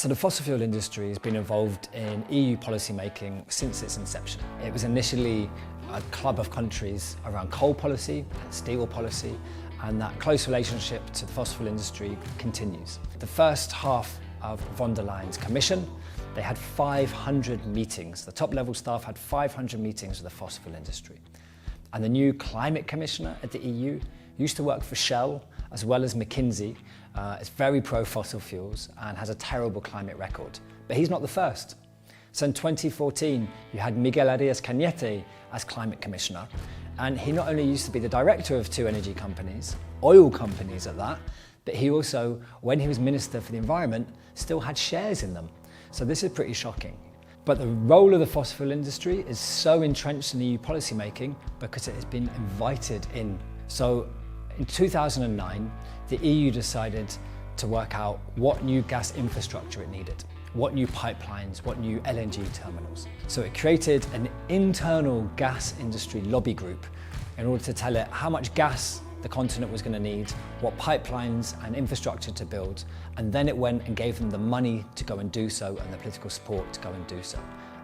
So the fossil fuel industry has been involved in EU policy making since its inception. It was initially a club of countries around coal policy and steel policy, and that close relationship to the fossil fuel industry continues. The first half of von der Leyen's commission, they had 500 meetings. The top level staff had 500 meetings with the fossil fuel industry. And the new climate commissioner at the EU used to work for Shell as well as McKinsey. Is very pro-fossil fuels and has a terrible climate record. But he's not the first. So in 2014, you had Miguel Arias-Cañete as climate commissioner. And he not only used to be the director of two energy companies, oil companies at that, but he also, when he was Minister for the Environment, still had shares in them. So this is pretty shocking. But the role of the fossil fuel industry is so entrenched in EU policy making because it has been invited in. So in 2009, the EU decided to work out what new gas infrastructure it needed, what new pipelines, what new LNG terminals. So it created an internal gas industry lobby group in order to tell it how much gas the continent was going to need, what pipelines and infrastructure to build, and then it went and gave them the money to go and do so and the political support to go and do so.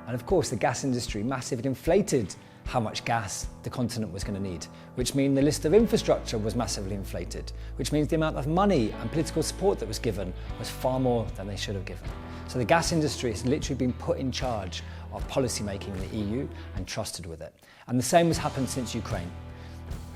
And of course, the gas industry massively inflated how much gas the continent was going to need, which means the list of infrastructure was massively inflated, which means the amount of money and political support that was given was far more than they should have given. So the gas industry has literally been put in charge of policy making in the EU and trusted with it. And the same has happened since Ukraine.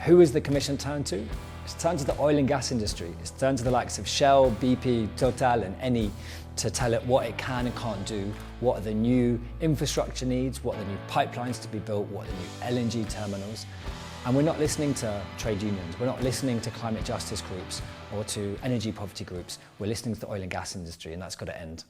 Who is the Commission turned to? It's turned to the oil and gas industry. It's turned to the likes of Shell, BP, Total and Eni to tell it what it can and can't do, what are the new infrastructure needs, what are the new pipelines to be built, what are the new LNG terminals. And we're not listening to trade unions, we're not listening to climate justice groups or to energy poverty groups, we're listening to the oil and gas industry, and that's got to end.